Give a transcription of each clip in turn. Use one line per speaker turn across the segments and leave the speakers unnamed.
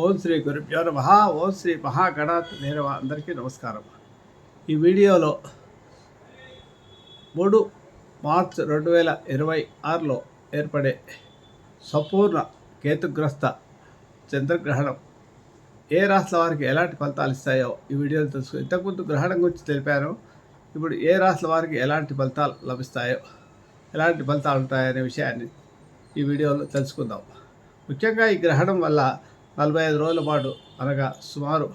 ఓం శ్రీ గురుభ్యో నమః. ఓం శ్రీ మహాగణాధిపతయే నేరవ. అందరికీ నమస్కారం. ఈ వీడియోలో 3 మార్చ్ 2026లో ఏర్పడే సంపూర్ణ కేతుగ్రస్త చంద్రగ్రహణం ఏ రాశుల వారికి ఎలాంటి ఫలితాలు ఇస్తాయో ఈ వీడియోలో తెలుసుకో. ఇంతకుముందు గ్రహణం గురించి తెలిపాను. ఇప్పుడు ఏ రాశుల వారికి ఎలాంటి ఫలితాలు లభిస్తాయో, ఎలాంటి ఫలితాలు ఉంటాయనే విషయాన్ని ఈ వీడియోలో తెలుసుకుందాం. ముఖ్యంగా ఈ గ్రహణం వల్ల 45 రోజుల పాటు, అనగా సుమారు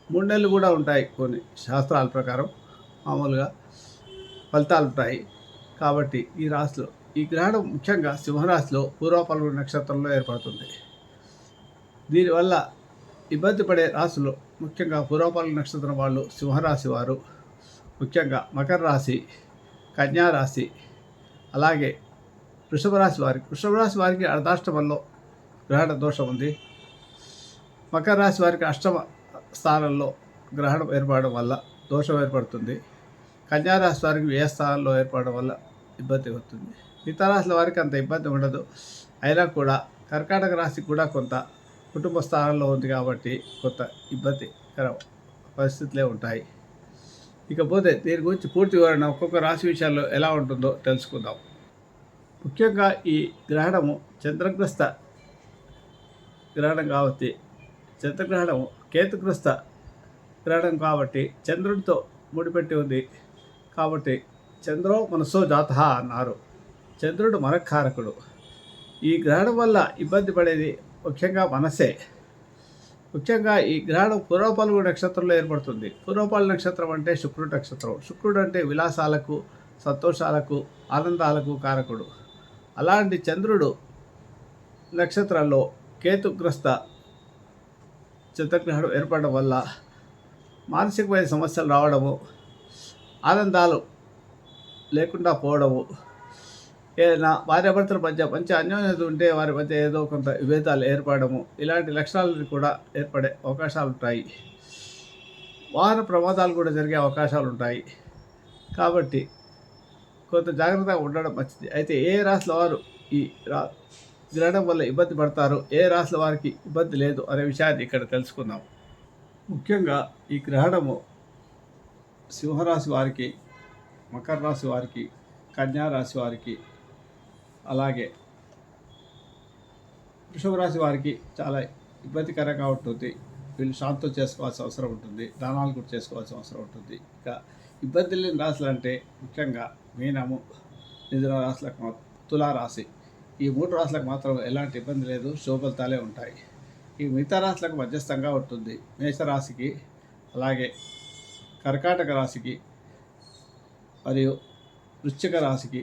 3 నెలలు కూడా ఉంటాయి. కొన్ని శాస్త్రాల ప్రకారం మామూలుగా ఫలితాలు ఉంటాయి. కాబట్టి ఈ రాశిలో ఈ గ్రహణం ముఖ్యంగా సింహరాశిలో పూర్వ ఫల్గుణ నక్షత్రంలో ఏర్పడుతుంది. దీనివల్ల ఇబ్బంది పడే రాశులు ముఖ్యంగా పూర్వ ఫల్గుణ నక్షత్రం వాళ్ళు సింహరాశి వారు, ముఖ్యంగా మకర రాశి, కన్యా రాశి, అలాగే వృషభ రాశి వారికి అర్ధాష్టమంలో గ్రహణ దోషం ఉంది. మకర రాశి వారికి అష్టమ స్థానంలో గ్రహణం ఏర్పడడం వల్ల దోషం ఏర్పడుతుంది. కన్యా రాశి వారికి వ్యయ స్థానంలో ఏర్పడడం వల్ల ఇబ్బంది అవుతుంది. మిగతా రాశుల వారికి అంత ఇబ్బంది ఉండదు. అయినా కూడా కర్కాటక రాశికి కూడా కొంత కుటుంబ స్థానంలో ఉంది కాబట్టి కొంత ఇబ్బందికర పరిస్థితులే ఉంటాయి. ఇకపోతే దీని గురించి పూర్తి వివరణ ఒక్కొక్క రాశి విషయాల్లో ఎలా ఉంటుందో తెలుసుకుందాం. ముఖ్యంగా ఈ గ్రహణము చంద్రగ్రస్త గ్రహణం కాబట్టి, చంద్రగ్రహణము కేతుగ్రస్త గ్రహణం కాబట్టి చంద్రుడితో ముడిపెట్టి ఉంది. కాబట్టి చంద్రో మనసో జాతః అన్నారు. చంద్రుడు మనఃకారకుడు. ఈ గ్రహణం వల్ల ఇబ్బంది పడేది ముఖ్యంగా మనసే. ముఖ్యంగా ఈ గ్రహణం పూర్వ ఫల్గుణ నక్షత్రంలో ఏర్పడుతుంది. పూర్వ ఫల్గుణ నక్షత్రం అంటే శుక్రుడు నక్షత్రం. శుక్రుడు అంటే విలాసాలకు, సంతోషాలకు, ఆనందాలకు కారకుడు. అలాంటి చంద్రుడు నక్షత్రంలో కేతుగ్రస్త చంద్రగ్రహణం ఏర్పడడం వల్ల మానసికమైన సమస్యలు రావడము, ఆనందాలు లేకుండా పోవడము, ఏదైనా భార్యాభర్తల మధ్య మంచి అన్యోన్యత ఉంటే వారి మధ్య ఏదో కొంత విభేదాలు ఏర్పడము, ఇలాంటి లక్షణాలు కూడా ఏర్పడే అవకాశాలు ఉంటాయి. వాహన ప్రమాదాలు కూడా జరిగే అవకాశాలు ఉంటాయి. కాబట్టి కొంత జాగ్రత్తగా ఉండడం మంచిది. అయితే ఏ రాశుల వారు ఈ గ్రహణం వల్ల ఇబ్బంది పడతారు, ఏ రాశుల వారికి ఇబ్బంది లేదు అనే విషయాన్ని ఇక్కడ తెలుసుకుందాం. ముఖ్యంగా ఈ గ్రహణము సింహరాశి వారికి, మకర రాశి వారికి, కన్యా రాశి వారికి, అలాగే వృషభ రాశి వారికి చాలా ఇబ్బందికరంగా ఉంటుంది. వీళ్ళు శాంతం చేసుకోవాల్సిన అవసరం ఉంటుంది. దానాలు కూడా చేసుకోవాల్సిన అవసరం ఉంటుంది. ఇక ఇబ్బంది లేని రాశులు అంటే ముఖ్యంగా మీనము, మిథున రాశులకు, తులారాశి, ఈ 3 రాశులకు మాత్రం ఎలాంటి ఇబ్బంది లేదు, శుభఫలితాలే ఉంటాయి. ఈ మిగతా రాశులకు మధ్యస్థంగా ఉంటుంది. మేషరాశికి, అలాగే కర్కాటక రాశికి, మరియు వృశ్చిక రాశికి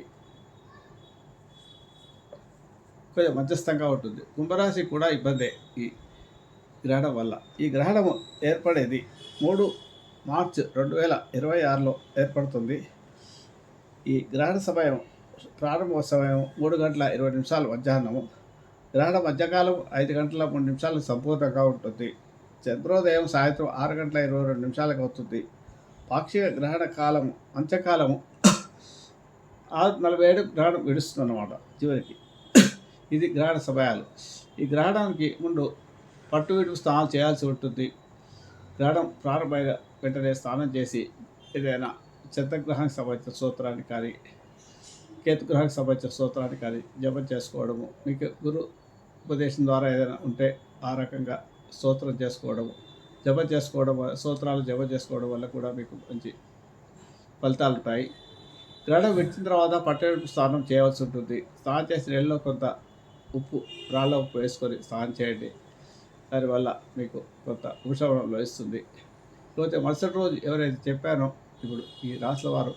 కొంచెం మధ్యస్థంగా ఉంటుంది. కుంభరాశికి కూడా ఇబ్బందే ఈ గ్రహణం వల్ల. ఈ గ్రహణము ఏర్పడేది 3 మార్చ్ 2026లో ఏర్పడుతుంది. ఈ గ్రహణ సమయం ప్రారంభ సమయం 3 గంటల 20 నిమిషాలు మధ్యాహ్నము. గ్రహణ మధ్యకాలం 5 గంటల 3 నిమిషాలకు సంపూర్ణంగా ఉంటుంది. చంద్రోదయం సాయంత్రం 6 గంటల 22 నిమిషాలకు అవుతుంది. పాక్షిక గ్రహణ కాలము అంత్యకాలము 6:47 గ్రహణం విడుస్తుందన్నమాట చివరికి. ఇది గ్రహణ సమయాలు. ఈ గ్రహణానికి ముందు పట్టు విడుపు స్నానాలు చేయాల్సి ఉంటుంది. గ్రహణం ప్రారంభమైన వెంటనే స్నానం చేసి ఏదైనా చంద్రగ్రహానికి సంబంధించిన సూత్రాన్ని కానీ, కేతుగ్రహానికి సంబంధించిన స్తోత్రాన్ని కానీ జపం చేసుకోవడము, మీకు గురు ఉపదేశం ద్వారా ఏదైనా ఉంటే ఆ రకంగా స్తోత్రం చేసుకోవడము, జపం చేసుకోవడం, స్తోత్రాలు జపం చేసుకోవడం వల్ల కూడా మీకు మంచి ఫలితాలు ఉంటాయి. గ్రహణం విడిచిన తర్వాత పట్టెడు స్నానం చేయవలసి ఉంటుంది. స్నానం చేసిన నీళ్ళలో కొంత ఉప్పు, రాళ్ళ ఉప్పు వేసుకొని స్నానం చేయండి. దానివల్ల మీకు కొంత ఉపశమనం లభిస్తుంది. లేకపోతే మరుసటి రోజు ఎవరైతే చెప్పానో ఇప్పుడు ఈ రాశుల వారు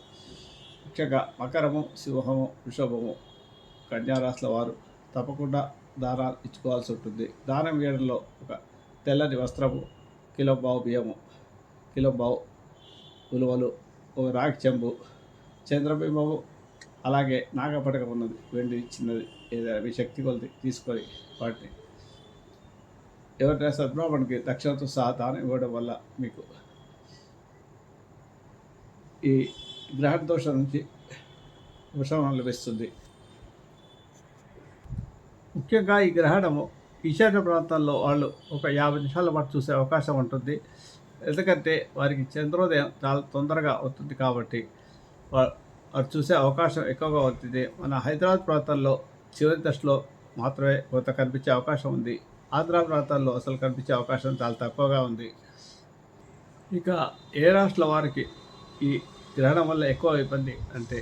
ముఖ్యంగా మకరము, సింహము, వృషభము, కన్యా రాశుల వారు తప్పకుండా దానాలు ఇచ్చుకోవాల్సి ఉంటుంది. దానం వేయడంలో ఒక తెల్లని వస్త్రము, కిలోబావు బియ్యము, కిలోబావు ఉలువలు, ఒక రాగి చెంబు, చంద్రబింబము, అలాగే నాగపటకం ఉన్నది, వెండి చిన్నది, ఏదైనా మీ శక్తి కొలది తీసుకొని వాటిని ఎవరైనా సద్బ్రాహ్మణునికి దక్షిణతో సహా దానం ఇవ్వడం వల్ల మీకు ఈ గ్రహణ దోషం నుంచి ఉపశమనం లభిస్తుంది. ముఖ్యంగా ఈ గ్రహణము ఈశాన్య ప్రాంతాల్లో వాళ్ళు ఒక 50 నిమిషాల పాటు చూసే అవకాశం ఉంటుంది. ఎందుకంటే వారికి చంద్రోదయం చాలా తొందరగా అవుతుంది కాబట్టి వారు చూసే అవకాశం ఎక్కువగా అవుతుంది. మన హైదరాబాద్ ప్రాంతాల్లో చివరి దశలో మాత్రమే కొంత కనిపించే అవకాశం ఉంది. ఆంధ్ర ప్రాంతాల్లో అసలు కనిపించే అవకాశం చాలా తక్కువగా ఉంది. ఇక ఏ రాష్ట్రాల వారికి ఈ గ్రహణం వల్ల ఎక్కువ ఇబ్బంది అంటే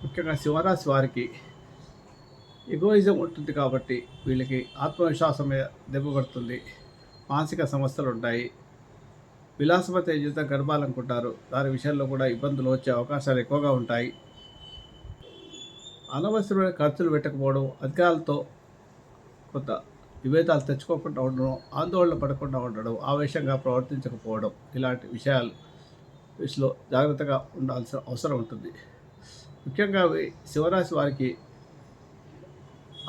ముఖ్యంగా సింహరాశి వారికి ఎగోయిజం ఉంటుంది కాబట్టి వీళ్ళకి ఆత్మవిశ్వాసం మీద దెబ్బ పడుతుంది. మానసిక సమస్యలు ఉంటాయి. విలాసవంతమైన జీవితం గడపాలనుకుంటారు. దాని విషయంలో కూడా ఇబ్బందులు వచ్చే అవకాశాలు ఎక్కువగా ఉంటాయి. అనవసరమైన ఖర్చులు పెట్టకపోవడం, అధికారులతో కొంత విభేదాలు తెచ్చుకోకుండా ఉండడం, ఆందోళన పడకుండా ఉండడం, ఆవేశంగా ప్రవర్తించకపోవడం, ఇలాంటి విషయంలో జాగ్రత్తగా ఉండాల్సిన అవసరం ఉంటుంది. ముఖ్యంగా సింహరాశి వారికి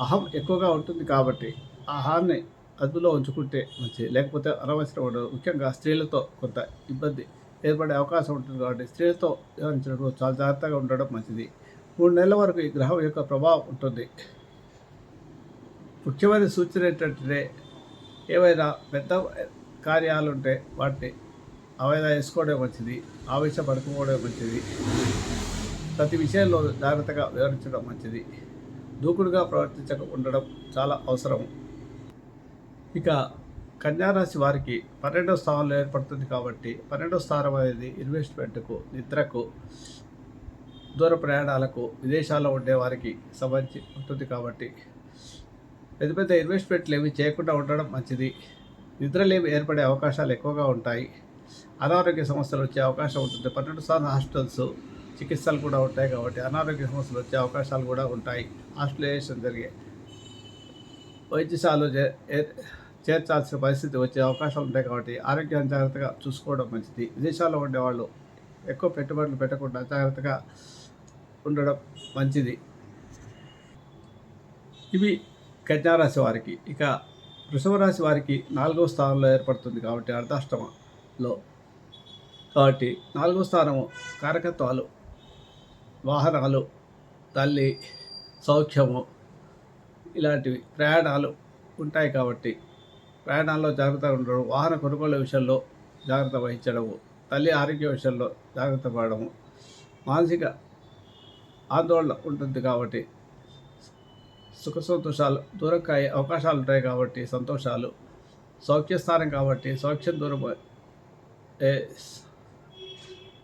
అహం ఎక్కువగా ఉంటుంది కాబట్టి ఆ అహాన్ని అదుపులో ఉంచుకుంటే మంచిది. లేకపోతే అనవసరం ఉండదు. ముఖ్యంగా స్త్రీలతో కొంత ఇబ్బంది ఏర్పడే అవకాశం ఉంటుంది కాబట్టి స్త్రీలతో వ్యవహరించడం చాలా జాగ్రత్తగా ఉండడం మంచిది. 3 నెలల వరకు ఈ గ్రహం యొక్క ప్రభావం ఉంటుంది. ముఖ్యమైన సూచన ఏంటంటే ఏవైనా పెద్ద కార్యాలు ఉంటే వాటిని అవైనా వేసుకోవడం మంచిది. ఆవేశపడుకోవడం మంచిది. ప్రతి విషయంలో జాగ్రత్తగా వివరించడం మంచిది. దూకుడుగా ప్రవర్తించక ఉండడం చాలా అవసరం. ఇక కన్యారాశి వారికి 12వ స్థానంలో ఏర్పడుతుంది కాబట్టి 12వ స్థానం అనేది ఇన్వెస్ట్మెంట్కు, నిద్రకు, దూర ప్రయాణాలకు, విదేశాల్లో ఉండే వారికి సంబంధించి ఉంటుంది కాబట్టి పెద్ద పెద్ద ఇన్వెస్ట్మెంట్లు ఏమి చేయకుండా ఉండడం మంచిది. నిద్రలేమి ఏర్పడే అవకాశాలు ఎక్కువగా ఉంటాయి. అనారోగ్య సమస్యలు వచ్చే అవకాశం ఉంటుంది. 12 స్థానం హాస్పిటల్స్, చికిత్సలు కూడా ఉంటాయి కాబట్టి అనారోగ్య సమస్యలు వచ్చే అవకాశాలు కూడా ఉంటాయి. హాస్పిటలైజేషన్ జరిగే వైద్యశాలలో చేర్చాల్సిన పరిస్థితి వచ్చే అవకాశాలు ఉంటాయి కాబట్టి ఆరోగ్యాన్ని జాగ్రత్తగా చూసుకోవడం మంచిది. విదేశాల్లో ఉండేవాళ్ళు ఎక్కువ పెట్టుబడులు పెట్టకుండా జాగ్రత్తగా ఉండడం మంచిది. ఇవి కన్యారాశి వారికి. ఇక వృషభ రాశి వారికి 4వ స్థానంలో ఏర్పడుతుంది కాబట్టి అర్ధాష్టమంలో కాబట్టి 4వ స్థానము కారకత్వాలు, వాహనాలు, తల్లి, సౌఖ్యము, ఇలాంటివి ప్రయాణాలు ఉంటాయి కాబట్టి ప్రయాణాల్లో జాగ్రత్తగా ఉండడం, వాహన కొనుగోలు విషయంలో జాగ్రత్త వహించడము, తల్లి ఆరోగ్య విషయంలో జాగ్రత్త పడడము, మానసిక ఆందోళన ఉంటుంది కాబట్టి సుఖ సంతోషాలు దూరంగా అయ్యే అవకాశాలు ఉంటాయి కాబట్టి సంతోషాలు, సౌఖ్యస్థానం కాబట్టి సౌఖ్యం దూరం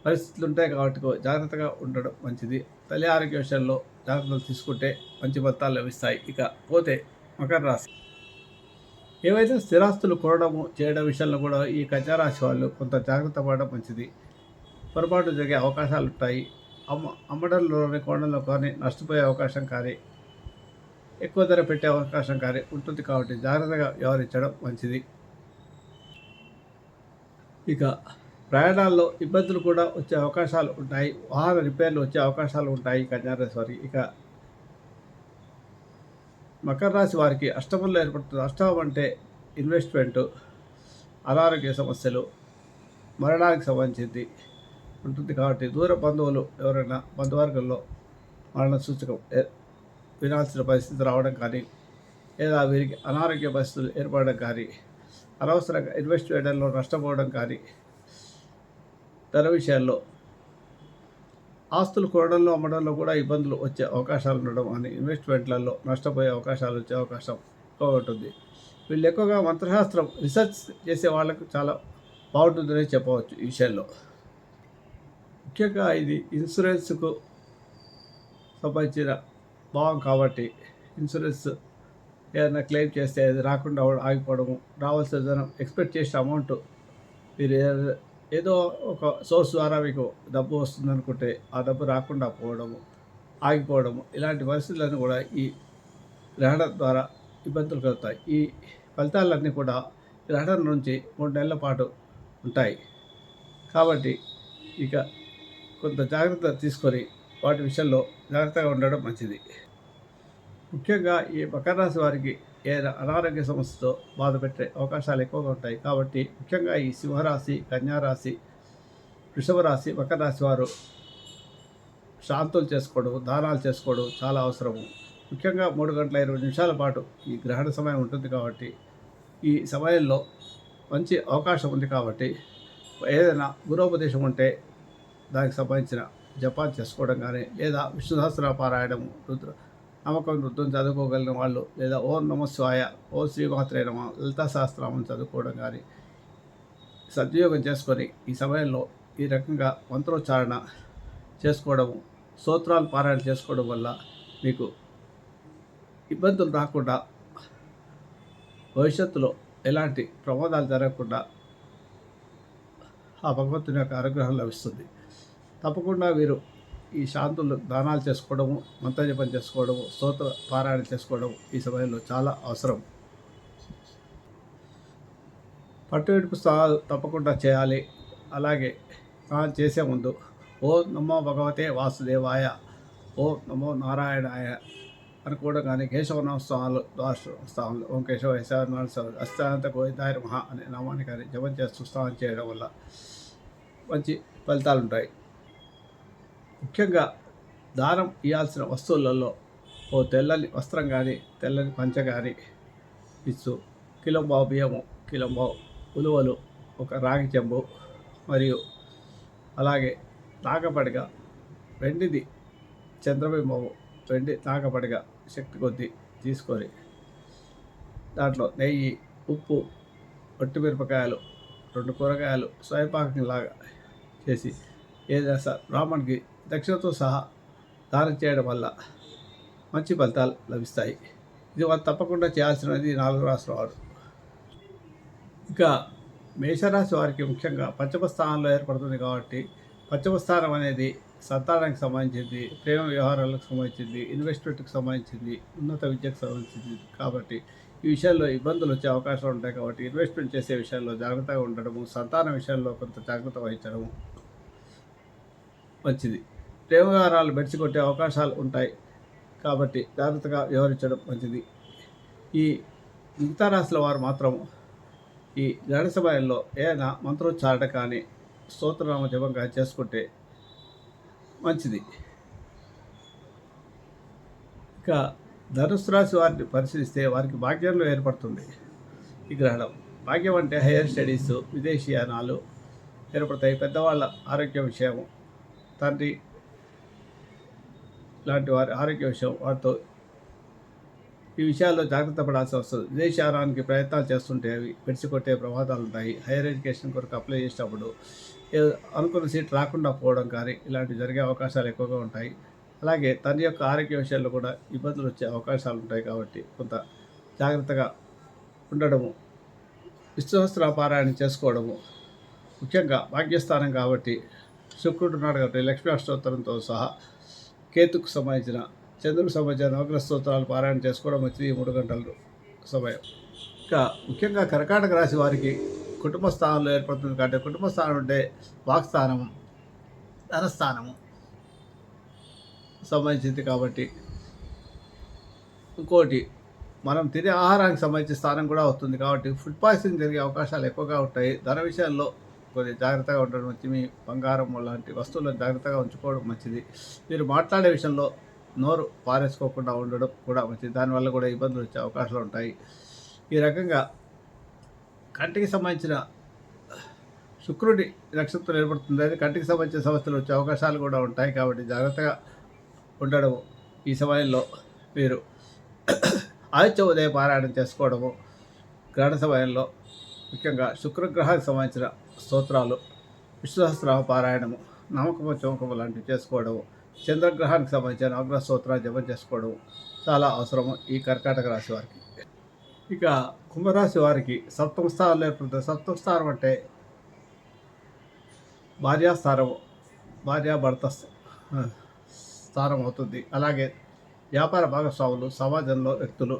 పరిస్థితులు ఉంటాయి కాబట్టి జాగ్రత్తగా ఉండడం మంచిది. తల్లి ఆరోగ్య విషయంలో జాగ్రత్తలు తీసుకుంటే మంచి ఫలితాలు లభిస్తాయి. ఇక పోతే మకర రాశి. ఏవైతే స్థిరాస్తులు కొనడము చేయడం విషయంలో కూడా ఈ కన్యారాశి వాళ్ళు కొంత జాగ్రత్త పడడం మంచిది. పొరపాటు జరిగే అవకాశాలు ఉంటాయి. అమ్మడంలోని కొనడంలో కానీ నష్టపోయే అవకాశం కానీ ఎక్కువ ధర పెట్టే అవకాశం కానీ ఉంటుంది కాబట్టి జాగ్రత్తగా వ్యవహరించడం మంచిది. ఇక ప్రయాణాల్లో ఇబ్బందులు కూడా వచ్చే అవకాశాలు ఉంటాయి. వాహన రిపేర్లు వచ్చే అవకాశాలు ఉంటాయి కన్యారాశి వారికి. ఇక మకర రాశి వారికి అష్టమంలో ఏర్పడుతుంది. అష్టమం అంటే ఇన్వెస్ట్మెంటు, అనారోగ్య సమస్యలు, మరణానికి సంబంధించింది ఉంటుంది కాబట్టి దూర బంధువులు ఎవరైనా బంధువర్గంలో మరణ సూచకం వినాల్సిన పరిస్థితి రావడం కానీ లేదా వీరికి అనారోగ్య పరిస్థితులు ఏర్పడడం కానీ, అనవసరంగా ఇన్వెస్ట్ చేయడంలో నష్టపోవడం కానీ, ధర విషయాల్లో ఆస్తులు కొనడంలో అమ్మడంలో కూడా ఇబ్బందులు వచ్చే అవకాశాలు ఉండడం అని ఇన్వెస్ట్మెంట్లలో నష్టపోయే అవకాశాలు వచ్చే అవకాశం ఎక్కువ ఉంటుంది. వీళ్ళు ఎక్కువగా మంత్రశాస్త్రం రీసెర్చ్ చేసే వాళ్ళకు చాలా బాగుంటుందని చెప్పవచ్చు ఈ విషయంలో. ముఖ్యంగా ఇది ఇన్సూరెన్స్కు సంబంధించిన భావం కాబట్టి ఇన్సూరెన్స్ ఏదైనా క్లెయిమ్ చేస్తే అది రాకుండా ఆగిపోవడము, రావాల్సిన ధనం ఎక్స్పెక్ట్ చేసిన అమౌంట్ మీరు ఏదో ఒక సోర్స్ ద్వారా మీకు డబ్బు వస్తుందనుకుంటే ఆ డబ్బు రాకుండా పోవడము, ఆగిపోవడము, ఇలాంటి పరిస్థితులను కూడా ఈ గ్రహణం ద్వారా ఇబ్బందులు కలుగుతాయి. ఈ ఫలితాలన్నీ కూడా గ్రహణం నుంచి 3 నెలల పాటు ఉంటాయి కాబట్టి ఇక కొంత జాగ్రత్త తీసుకొని వాటి విషయంలో జాగ్రత్తగా ఉండడం మంచిది. ముఖ్యంగా ఈ మకర రాశి వారికి ఏదైనా అనారోగ్య సమస్యతో బాధ పెట్టే అవకాశాలు ఎక్కువగా ఉంటాయి కాబట్టి ముఖ్యంగా ఈ సింహరాశి, కన్యారాశి, వృషభ రాశి, మకర రాశి వారు శాంతులు చేసుకోవడం, దానాలు చేసుకోవడం చాలా అవసరము. ముఖ్యంగా 3 గంటల 20 నిమిషాల పాటు ఈ గ్రహణ సమయం ఉంటుంది కాబట్టి ఈ సమయంలో మంచి అవకాశం ఉంది కాబట్టి ఏదైనా గురోపదేశం ఉంటే దానికి సంబంధించిన జపాలు చేసుకోవడం కానీ, లేదా విష్ణు సహస్ర పారాయణము, నమ్మకం రుద్రం చదువుకోగలిగిన వాళ్ళు, లేదా ఓం నమ శివాయ, ఓం శ్రీమాత్రే నమః, లలితా సహస్రనామం చదువుకోవడం కానీ సద్వినియోగం చేసుకొని ఈ సమయంలో ఈ రకంగా మంత్రోచ్చారణ చేసుకోవడము, స్తోత్రాలు పారాయణ చేసుకోవడం వల్ల మీకు ఇబ్బందులు రాకుండా, భవిష్యత్తులో ఎలాంటి ప్రమాదాలు జరగకుండా ఆ భగవంతుని యొక్క అనుగ్రహం లభిస్తుంది. తప్పకుండా వీరు ఈ శాంతులు దానాలు చేసుకోవడము, మంత్రజపం చేసుకోవడము, స్తోత్ర పారాయణ చేసుకోవడం ఈ సమయంలో చాలా అవసరం. పట్టు విడుపు స్నానాలు తప్పకుండా చేయాలి. అలాగే స్నానం చేసే ముందు ఓం నమో భగవతే వాసుదేవాయ, ఓం నమో నారాయణాయ అనుకోవడం కానీ, కేశవనామ స్నానాలు, స్నానాలు, ఓం కేశవ అష్టానంత గోవిందాయ నమః అనే నామాన్ని కానీ జపం చేస్తూ స్నానం చేయడం వల్ల మంచి ఫలితాలు ఉంటాయి. ముఖ్యంగా దానం ఇవ్వాల్సిన వస్తువులలో ఓ తెల్లని వస్త్రం కానీ, తెల్లని పంచ కానీ ఇస్తూ, కిలోంబావు బియ్యము, కిలోంబావు ఉలువలు, ఒక రాగి చెంబు, మరియు అలాగే నాగపడిగ వెండిది చంద్రబింబము, వెండి నాగపడిగ శక్తి కొద్దీ తీసుకొని దాంట్లో నెయ్యి, ఉప్పు, ఒట్టిమిరపకాయలు, 2 కూరగాయలు స్వయంపాకంలాగా చేసి ఏదైనా బ్రాహ్మణ్కి దక్షిణతో సహా దానం చేయడం వల్ల మంచి ఫలితాలు లభిస్తాయి. ఇది వాళ్ళు తప్పకుండా చేయాల్సినది 4 రాశుల వారు. ఇక మేషరాశి వారికి ముఖ్యంగా పంచమ స్థానంలో ఏర్పడుతుంది కాబట్టి, పంచమ స్థానం అనేది సంతానానికి సంబంధించింది, ప్రేమ వ్యవహారాలకు సంబంధించింది, ఇన్వెస్ట్మెంట్కి సంబంధించింది, ఉన్నత విద్యకు సంబంధించింది. కాబట్టి ఈ విషయాల్లో ఇబ్బందులు వచ్చే అవకాశాలు ఉంటాయి. కాబట్టి ఇన్వెస్ట్మెంట్ చేసే విషయాల్లో జాగ్రత్తగా ఉండడము, సంతానం విషయంలో కొంత జాగ్రత్త వహించడము మంచిది. ప్రేమ వ్యవహారాలు బెడిసికొట్టే అవకాశాలు ఉంటాయి కాబట్టి జాగ్రత్తగా వ్యవహరించడం మంచిది. ఈ మిగతా రాశుల వారు మాత్రం ఈ గ్రహణ సమయంలో ఏదైనా మంత్రోచ్చారణ కానీ, స్తోత్రనామ జపం కానీ చేసుకుంటే మంచిది. ఇక ధనుసు రాశి వారిని పరిశీలిస్తే వారికి భాగ్యంలో ఏర్పడుతుంది ఈ గ్రహణం. భాగ్యం అంటే హైయర్ స్టడీస్, విదేశీయానాలు ఏర్పడతాయి. పెద్దవాళ్ళ ఆరోగ్య విషయము, తండ్రి లాంటి వారి ఆరోగ్య విషయం, వారితో ఈ విషయాల్లో జాగ్రత్త పడాల్సి వస్తుంది. విదేశానికి ప్రయత్నాలు చేస్తుంటే అవి పెడిసికొట్టే ప్రమాదాలు ఉంటాయి. హైయర్ ఎడ్యుకేషన్ కొరకు అప్లై చేసినప్పుడు అనుకున్న సీట్ రాకుండా పోవడం కానీ ఇలాంటివి జరిగే అవకాశాలు ఎక్కువగా ఉంటాయి. అలాగే తండ్రి యొక్క ఆరోగ్య విషయాల్లో కూడా ఇబ్బందులు వచ్చే అవకాశాలు ఉంటాయి. కాబట్టి కొంత జాగ్రత్తగా ఉండడము, విష్ణు సహస్ర పారాయణ చేసుకోవడము, ముఖ్యంగా భాగ్యస్థానం కాబట్టి శుక్రుడు ఉన్నాడు కాబట్టి లక్ష్మీ అష్టోత్తరంతో సహా, కేతుకు సంబంధించిన, చంద్రుడికి సంబంధించిన నవగ్రహ స్తోత్రాలు పారాయణ చేసుకోవడం మంచిది. 3 గంటలు సమయం. ఇంకా ముఖ్యంగా కర్కాటక రాశి వారికి కుటుంబ స్థానంలో ఏర్పడుతుంది కాబట్టి, కుటుంబ స్థానం అంటే వాక్స్థానము, ధనస్థానము సంబంధించింది కాబట్టి, ఇంకోటి మనం తినే ఆహారానికి సంబంధించిన స్థానం కూడా అవుతుంది కాబట్టి ఫుడ్ పాయిజనింగ్ జరిగే అవకాశాలు ఎక్కువగా ఉంటాయి. ధన విషయాల్లో కొద్దిగా జాగ్రత్తగా ఉండడం మంచిది. మీ బంగారం లాంటి వస్తువులను జాగ్రత్తగా ఉంచుకోవడం మంచిది. మీరు మాట్లాడే విషయంలో నోరు పారేసుకోకుండా ఉండడం కూడా మంచిది. దానివల్ల కూడా ఇబ్బందులు వచ్చే అవకాశాలు ఉంటాయి. ఈ రకంగా కంటికి సంబంధించిన శుక్రుడి నక్షత్రం ఏర్పడుతుంది. అది కంటికి సంబంధించిన సమస్యలు వచ్చే అవకాశాలు కూడా ఉంటాయి. కాబట్టి జాగ్రత్తగా ఉండడము, ఈ సమయంలో మీరు ఆదిత్య ఉదయ పారాయణం చేసుకోవడము, గ్రహణ సమయంలో ముఖ్యంగా శుక్రగ్రహానికి సంబంధించిన స్తోత్రాలు, విష్ణు సహస్రనామ పారాయణము, నమ్మకము చమకము లాంటివి చేసుకోవడము, చంద్రగ్రహానికి సంబంధించిన నవగ్రహ స్తోత్రాలు జపం చేసుకోవడం చాలా అవసరము ఈ కర్కాటక రాశి వారికి. ఇక కుంభరాశి వారికి సప్తమ స్థానంలో ఏర్పడుతుంది. సప్తమ స్థానం అంటే భార్యాస్థానము, భార్యాభర్త స్థానం అవుతుంది. అలాగే వ్యాపార భాగస్వాములు, సమాజంలో వ్యక్తులు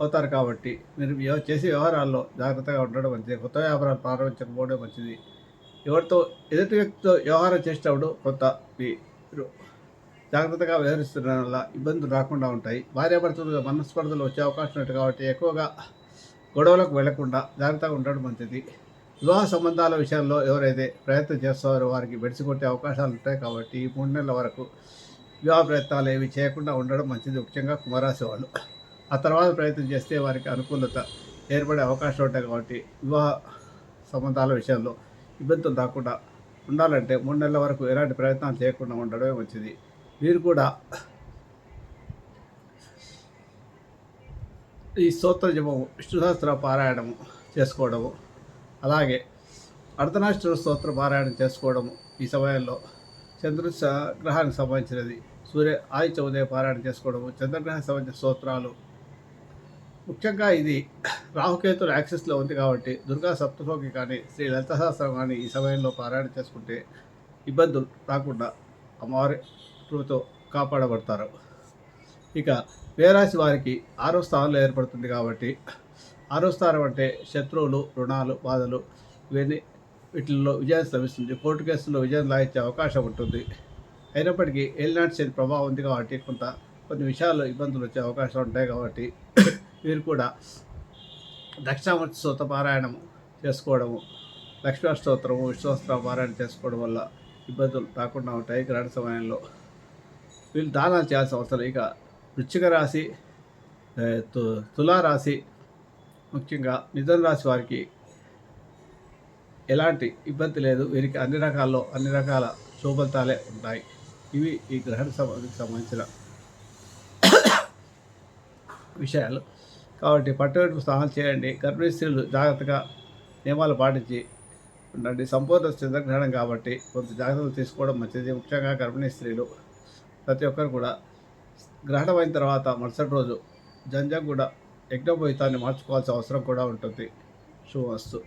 అవుతారు. కాబట్టి మీరు చేసే వ్యవహారాల్లో జాగ్రత్తగా ఉండడం మంచిది. కొత్త వ్యాపారాలు ప్రారంభించకపోవడం మంచిది. ఎవరితో ఎదుటి వ్యక్తితో వ్యవహారం చేసేటప్పుడు కొంత మీరు జాగ్రత్తగా వ్యవహరిస్తున్న వల్ల ఇబ్బందులు రాకుండా ఉంటాయి. భార్యాభర్తలు మనస్పర్ధలు వచ్చే అవకాశం ఉంటుంది కాబట్టి ఎక్కువగా గొడవలకు వెళ్లకుండా జాగ్రత్తగా ఉండడం మంచిది. వివాహ సంబంధాల విషయంలో ఎవరైతే ప్రయత్నం చేస్తారో వారికి బెడిసికొట్టే అవకాశాలు ఉంటాయి. కాబట్టి ఈ 3 నెలల వరకు వివాహ ప్రయత్నాలు ఏవి చేయకుండా ఉండడం మంచిది, ముఖ్యంగా కుంభరాశి వాళ్ళు. ఆ తర్వాత ప్రయత్నం చేస్తే వారికి అనుకూలత ఏర్పడే అవకాశాలు ఉంటాయి కాబట్టి వివాహ సంబంధాల విషయంలో ఇబ్బందులు రాకుండా ఉండాలంటే 3 నెలల వరకు ఎలాంటి ప్రయత్నాలు చేయకుండా ఉండడమే మంచిది. మీరు కూడా ఈ స్తోత్ర జపము, విష్ణు సహస్ర పారాయణము చేసుకోవడము, అలాగే అర్ధనారీశ్వర స్తోత్ర పారాయణం చేసుకోవడము ఈ సమయంలో, గ్రహానికి సంబంధించినది ఆదిత్య ఉదయ పారాయణ చేసుకోవడము, చంద్రగ్రహానికి సంబంధించిన స్తోత్రాలు, ముఖ్యంగా ఇది రాహుకేతుల యాక్సిస్లో ఉంది కాబట్టి దుర్గా సప్తశోకి కానీ శ్రీ లలిత సహస్రం కానీ ఈ సమయంలో పారాయణ చేసుకుంటే ఇబ్బందులు రాకుండా అమ్మవారి కృపతో కాపాడబడతారు. ఇక వేరాశి వారికి 6వ స్థానంలో ఏర్పడుతుంది కాబట్టి 6వ స్థానం అంటే శత్రువులు, రుణాలు, బాధలు ఇవన్నీ వీటిల్లో విజయం లభిస్తుంది. కోర్టు కేసుల్లో విజయం లాగించే అవకాశం ఉంటుంది. అయినప్పటికీ ఏలినాటి శని ప్రభావం ఉంది కాబట్టి కొన్ని విషయాల్లో ఇబ్బందులు వచ్చే అవకాశాలు ఉంటాయి కాబట్టి వీరు కూడా దక్షిణామూర్తి స్తోత్ర పారాయణం చేసుకోవడము, లక్ష్మీ స్తోత్రము, విశ్వస్త్ర పారాయణ చేసుకోవడం వల్ల ఇబ్బందులు రాకుండా ఉంటాయి. గ్రహణ సమయంలో వీళ్ళు దానాలు చేయాల్సిన అవసరం. ఇక వృశ్చిక రాశి, తులారాశి, ముఖ్యంగా మిథున రాశి వారికి ఎలాంటి ఇబ్బంది లేదు. వీరికి అన్ని రకాల శుభఫలితాలే ఉంటాయి. ఇవి ఈ గ్రహణ సంబంధించిన విషయాలు. కాబట్టి పట్టుబట్టి స్నానం చేయండి. గర్భిణీ స్త్రీలు జాగ్రత్తగా నియమాలు పాటించి ఉండండి. సంపూర్ణ చంద్రగ్రహణం కాబట్టి కొంత జాగ్రత్తలు తీసుకోవడం మంచిది. ముఖ్యంగా గర్భిణీ స్త్రీలు ప్రతి ఒక్కరు కూడా గ్రహణం అయిన తర్వాత మరుసటి రోజు జంజం కూడా యజ్ఞోపవీతాన్ని మార్చుకోవాల్సిన అవసరం కూడా ఉంటుంది. శుభమస్తు.